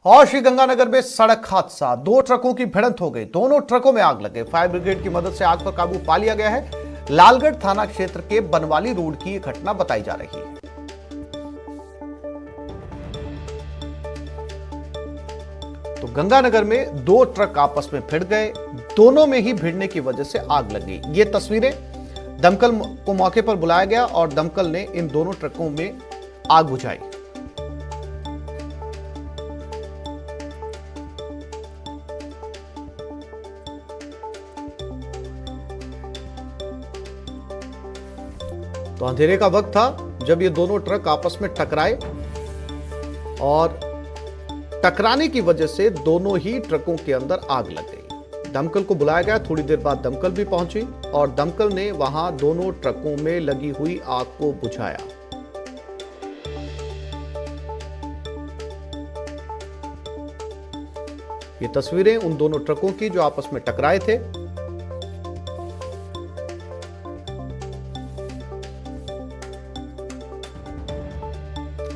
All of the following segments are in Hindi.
और श्रीगंगानगर में सड़क हादसा, दो ट्रकों की भिड़ंत हो गई, दोनों ट्रकों में आग लगे। फायर ब्रिगेड की मदद से आग पर काबू पा लिया गया है। लालगढ़ थाना क्षेत्र के बनवाली रोड की यह घटना बताई जा रही है। तो गंगानगर में दो ट्रक आपस में भिड़ गए, दोनों में ही भिड़ने की वजह से आग लग गई। ये तस्वीरें दमकल को मौके पर बुलाया गया और दमकल ने इन दोनों ट्रकों में आग बुझाई। तो अंधेरे का वक्त था जब ये दोनों ट्रक आपस में टकराए और टकराने की वजह से दोनों ही ट्रकों के अंदर आग लग गई। दमकल को बुलाया गया, थोड़ी देर बाद दमकल भी पहुंची और दमकल ने वहां दोनों ट्रकों में लगी हुई आग को बुझाया। ये तस्वीरें उन दोनों ट्रकों की जो आपस में टकराए थे।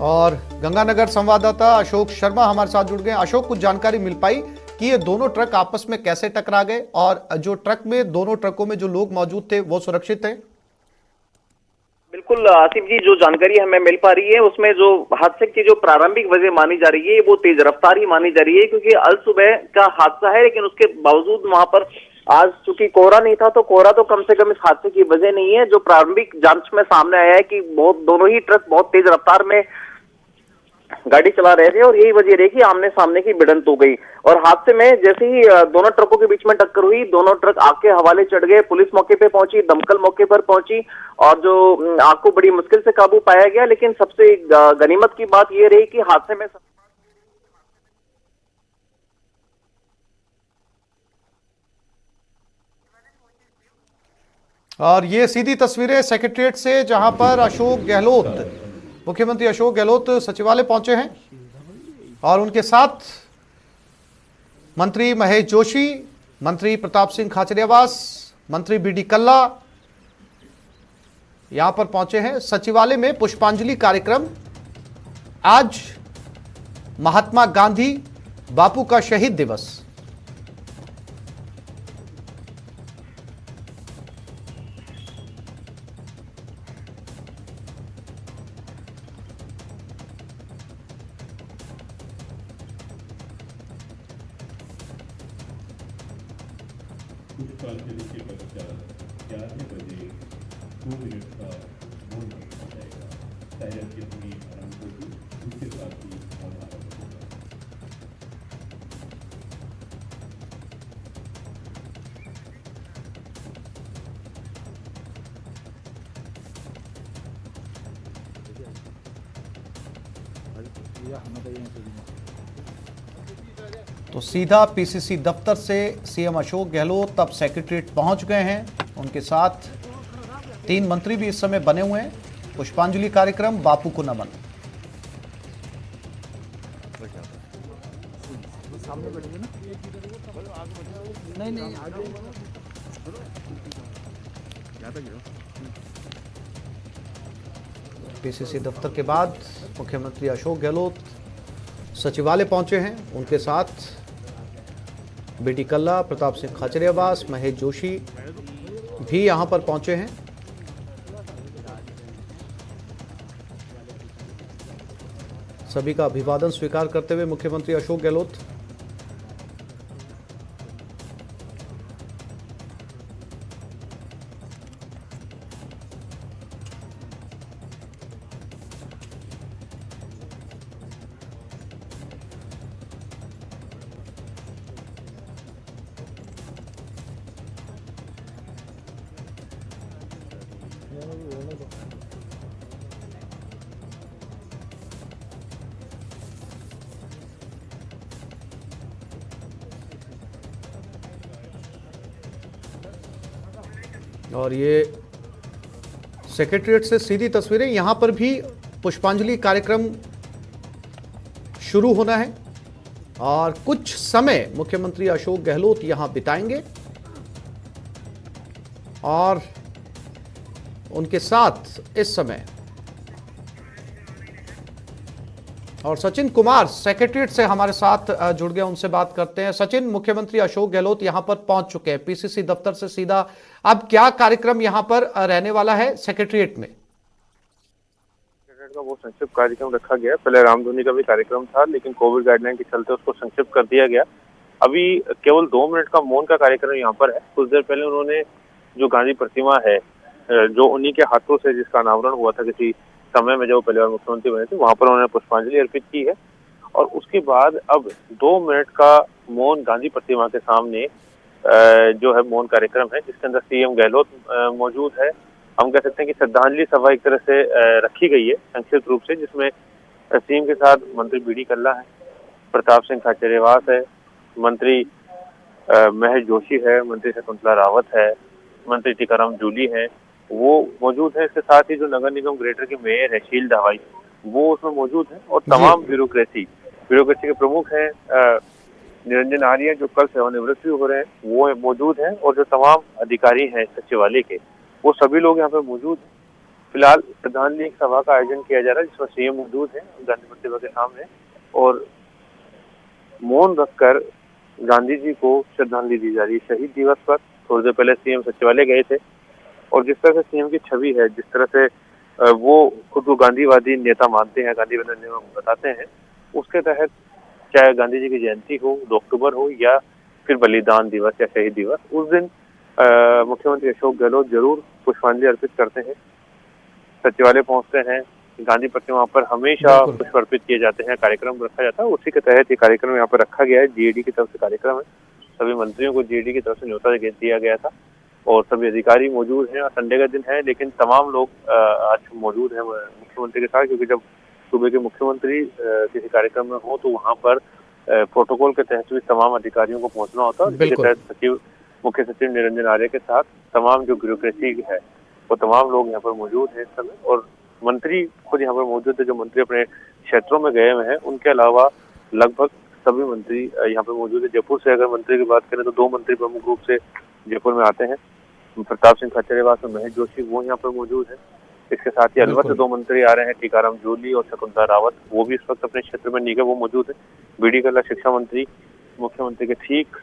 और गंगानगर संवाददाता अशोक शर्मा हमारे साथ जुड़ गए। अशोक, कुछ जानकारी मिल पाई कि ये दोनों ट्रक आपस में कैसे टकरा गए और जो ट्रक में, दोनों ट्रकों में जो लोग मौजूद थे वो सुरक्षित हैं? बिल्कुल आसिफ जी, जो जानकारी हमें मिल पा रही है उसमें जो हादसे की जो प्रारंभिक वजह मानी जा रही है वो तेज रफ्तार ही मानी जा रही है, क्योंकि अल सुबह का हादसा है। लेकिन उसके बावजूद वहां पर आज चूंकि कोहरा नहीं था, तो कोहरा तो कम से कम इस हादसे की वजह नहीं है। जो प्रारंभिक जांच में सामने आया है कि दोनों ही ट्रक बहुत तेज रफ्तार में गाड़ी चला रहे थे और यही वजह रही कि आमने सामने की भिड़ंत हो गई। और हादसे में जैसे ही दोनों ट्रकों के बीच में टक्कर हुई, दोनों ट्रक आग के हवाले चढ़ गए। पुलिस मौके पे पहुंची, दमकल मौके पर पहुंची और जो आग को बड़ी मुश्किल से काबू पाया गया। लेकिन सबसे गनीमत की बात यह रही कि हादसे में और ये सीधी तस्वीरें सेक्रेटरिएट से, जहां पर अशोक गहलोत, मुख्यमंत्री अशोक गहलोत सचिवालय पहुंचे हैं और उनके साथ मंत्री महेश जोशी, मंत्री प्रताप सिंह खाचरियावास, मंत्री बीडी कल्ला यहां पर पहुंचे हैं। सचिवालय में पुष्पांजलि कार्यक्रम, आज महात्मा गांधी बापू का शहीद दिवस। पुष्पांजलि के पश्चात 11 बजे 2 मिनट का मौन रखा जाएगा। शायद की ध्वनि आरंभ होगी, उसके साथ ही मौन आरंभ होगा। तो सीधा पीसीसी दफ्तर से सीएम अशोक गहलोत तब सेक्रेटरीट पहुंच गए हैं। उनके साथ 3 मंत्री भी इस समय बने हुए हैं। पुष्पांजलि कार्यक्रम, बापू को नमन। पीसीसी दफ्तर के बाद मुख्यमंत्री अशोक गहलोत सचिवालय पहुंचे हैं। उनके साथ बीडी कल्ला, प्रताप सिंह खाचरियावास, महेश जोशी भी यहां पर पहुंचे हैं। सभी का अभिवादन स्वीकार करते हुए मुख्यमंत्री अशोक गहलोत और ये सेक्रेटरिएट से सीधी तस्वीरें। यहां पर भी पुष्पांजलि कार्यक्रम शुरू होना है और कुछ समय मुख्यमंत्री अशोक गहलोत यहां बिताएंगे और उनके साथ इस समय और सचिन कुमार सेक्रेटरीट से हमारे साथ जुड़ गए, उनसे बात करते हैं। सचिन, मुख्यमंत्री अशोक गहलोत यहां पर पहुंच चुके हैं पीसीसी दफ्तर से सीधा। अब क्या कार्यक्रम यहां पर रहने वाला है सेक्रेटरीट में? का वो संक्षिप्त कार्यक्रम रखा गया। पहले रामधुनी का भी कार्यक्रम था, लेकिन कोविड गाइडलाइन के चलते उसको संक्षिप्त कर दिया गया। अभी केवल 2 मिनट का मौन का कार्यक्रम यहाँ पर है। कुछ देर पहले उन्होंने जो गांधी प्रतिमा है, जो उन्हीं के हाथों से जिसका अनावरण हुआ था किसी समय में जब वो पहली बार मुख्यमंत्री बने थे, वहां पर उन्होंने पुष्पांजलि अर्पित की है। और उसके बाद अब 2 मिनट का मौन गांधी प्रतिमा के सामने जो है मौन कार्यक्रम है, जिसके अंदर सीएम गहलोत मौजूद है। हम कह सकते हैं कि श्रद्धांजलि सभा एक तरह से रखी गई है संक्षिप्त रूप से, जिसमें सीएम के साथ मंत्री बीडी कल्ला है, प्रताप सिंह खाचरियावास है, मंत्री महेश जोशी है, मंत्री शकुंतला रावत है, मंत्री टीकाराम जूली है, वो मौजूद है। इसके साथ ही जो नगर निगम ग्रेटर के मेयर है शील दवाई, वो उसमें मौजूद है। और तमाम ब्यूरोक्रेसी के प्रमुख हैं निरंजन आर्य, जो कल सेवानिवृत्त हो रहे हैं, वो मौजूद हैं। और जो तमाम अधिकारी हैं सचिवालय के, वो सभी लोग यहाँ पे मौजूद हैं। फिलहाल श्रद्धांजलि सभा का आयोजन किया जा रहा है, जिसमें सीएम मौजूद है गांधी प्रतिमा के सामने, और मौन रखकर गांधी जी को श्रद्धांजलि दी जा रही है। शहीद दिवस पर थोड़ी देर पहले सीएम सचिवालय गए थे, और जिस तरह से सीएम की छवि है, जिस तरह से वो खुद को गांधीवादी नेता मानते हैं, गांधीवादी नेता बताते हैं, उसके तहत चाहे गांधी जी की जयंती हो, 2 अक्टूबर हो, या फिर बलिदान दिवस या शहीद दिवस, उस दिन मुख्यमंत्री अशोक गहलोत जरूर पुष्पांजलि अर्पित करते हैं, सचिवालय पहुंचते हैं। गांधी प्रतिमा पर हमेशा पुष्प अर्पित किए जाते हैं, कार्यक्रम रखा जाता है। उसी के तहत ये कार्यक्रम यहाँ पर रखा गया है। जीएडी की तरफ से कार्यक्रम है, सभी मंत्रियों को जीएडी की तरफ से न्योता दिया गया था, और सभी अधिकारी मौजूद हैं। संडे का दिन है, लेकिन तमाम लोग आज मौजूद हैं मुख्यमंत्री के साथ, क्योंकि जब सूबे के मुख्यमंत्री किसी कार्यक्रम में हो तो वहाँ पर प्रोटोकॉल के तहत भी तमाम अधिकारियों को पहुंचना होता है। इसके तहत मुख्य सचिव निरंजन आर्य के साथ तमाम जो ब्यूरोक्रेसी है, वो तमाम लोग यहाँ पर मौजूद हैं इस समय, और मंत्री खुद यहाँ पर मौजूद है। जो मंत्री अपने क्षेत्रों में गए हुए हैं, उनके अलावा लगभग सभी मंत्री यहाँ पर मौजूद है। जयपुर से अगर मंत्री की बात करें तो 2 मंत्री प्रमुख रूप से जयपुर में आते हैं, प्रताप सिंह खाचरियावास और महेश जोशी, वो यहाँ पर मौजूद है। इसके साथ ही अलवर से 2 मंत्री आ रहे हैं, टीकाराम जूली और शकुंतला रावत, वो भी इस वक्त अपने क्षेत्र में नहीं है, वो मौजूद है। बीडी कल्ला शिक्षा मंत्री मुख्यमंत्री के ठीक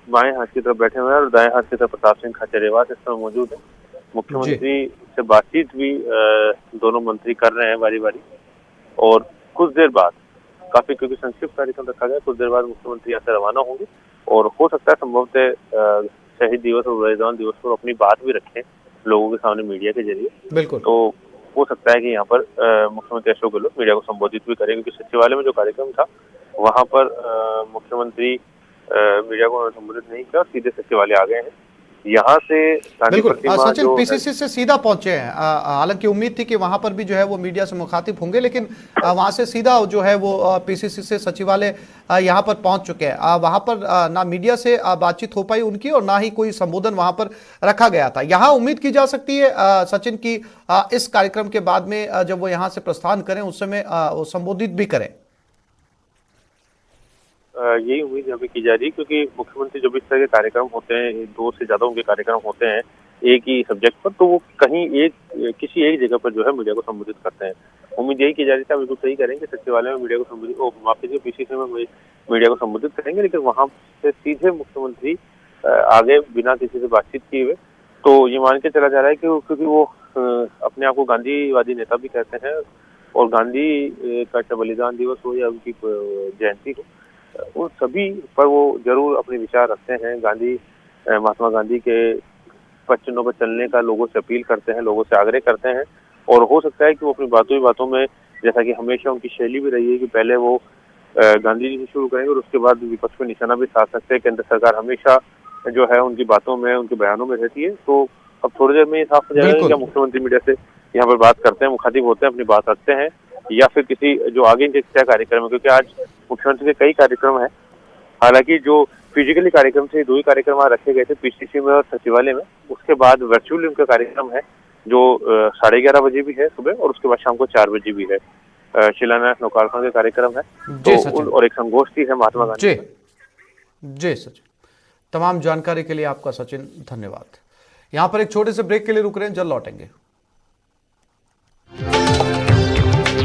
बाएं हाथ की तरफ बैठे हुए हैं, और दाएं हाथ की तरफ प्रताप सिंह खाचरियावास इस समय मौजूद है। मुख्यमंत्री से बातचीत भी दोनों मंत्री कर रहे हैं बारी बारी, और कुछ देर बाद, काफी क्योंकि संक्षिप्त कार्यक्रम रखा गया, कुछ देर बाद मुख्यमंत्री यहाँ से रवाना होंगे, और हो सकता है संभवतः शहीद दिवस और बलिदान दिवस पर अपनी बात भी रखें लोगों के सामने मीडिया के जरिए। बिल्कुल। तो हो सकता है कि यहाँ पर मुख्यमंत्री अशोक गहलोत मीडिया को संबोधित भी करें, क्योंकि सचिवालय में जो कार्यक्रम था वहाँ पर मुख्यमंत्री मीडिया को संबोधित नहीं किया और सीधे सचिवालय आ गए हैं। यहाँ से बिल्कुल सचिन पीसीसी से सीधा पहुंचे हैं। हालांकि उम्मीद थी कि वहां पर भी जो है वो मीडिया से मुखातिब होंगे, लेकिन वहां से सीधा जो है वो पीसीसी से सचिवालय यहां पर पहुंच चुके हैं। वहां पर ना मीडिया से बातचीत हो पाई उनकी, और ना ही कोई संबोधन वहां पर रखा गया था। यहाँ उम्मीद की जा सकती है सचिन की इस कार्यक्रम के बाद में जब वो यहाँ से प्रस्थान करें उस समय वो संबोधित भी करें। यही उम्मीद यहाँ पे की जा रही है, क्योंकि मुख्यमंत्री जब इस तरह के कार्यक्रम होते हैं, 2 से ज्यादा उनके कार्यक्रम होते हैं एक ही सब्जेक्ट पर, तो वो कहीं किसी एक जगह पर जो है मीडिया को संबोधित करते हैं। उम्मीद यही की जा रही थी, बिल्कुल सही करेंगे, सचिवालय में मीडिया को संबोधित, माफ कीजिए पीसीसी में मीडिया को संबोधित करेंगे, लेकिन वहां से सीधे मुख्यमंत्री आगे बिना किसी से बातचीत किए हुए, तो ये मान के चला जा रहा है कि क्योंकि वो अपने आप को गांधीवादी नेता भी कहते हैं, और गांधी का बलिदान दिवस हो या उनकी जयंती हो, उन सभी पर वो जरूर अपने विचार रखते हैं। महात्मा गांधी के पथ चिन्हों पर चलने का लोगों से अपील करते हैं, लोगों से आग्रह करते हैं, और हो सकता है कि वो अपनी बातों में, जैसा कि हमेशा उनकी शैली भी रही है, कि पहले वो गांधी जी से शुरू करेंगे और उसके बाद विपक्ष पर निशाना भी साध सकते हैं। केंद्र सरकार हमेशा जो है उनकी बातों में, उनके बयानों में रहती है। तो अब थोड़ी देर में साफ हो जाएगा कि मुख्यमंत्री मीडिया से यहाँ पर बात करते हैं, मुखातिब होते हैं, अपनी बात रखते हैं, या फिर किसी जो आगे इनके क्या कार्यक्रम है, क्योंकि आज मुख्यमंत्री के कई कार्यक्रम है। हालांकि जो फिजिकली कार्यक्रम थे, 2 ही कार्यक्रम आज रखे गए थे, पीसीसी में और सचिवालय में। उसके बाद वर्चुअली उनका कार्यक्रम है, जो 11:30 बजे भी है सुबह, और उसके बाद शाम को 4 बजे भी है। शिलान्यास लोकार्पण के कार्यक्रम है, तो और एक संगोष्ठी है महात्मा गांधी। जी सचिन, तमाम जानकारी के लिए आपका सचिन धन्यवाद। यहाँ पर एक छोटे से ब्रेक के लिए रुक रहे हैं, जल्द लौटेंगे।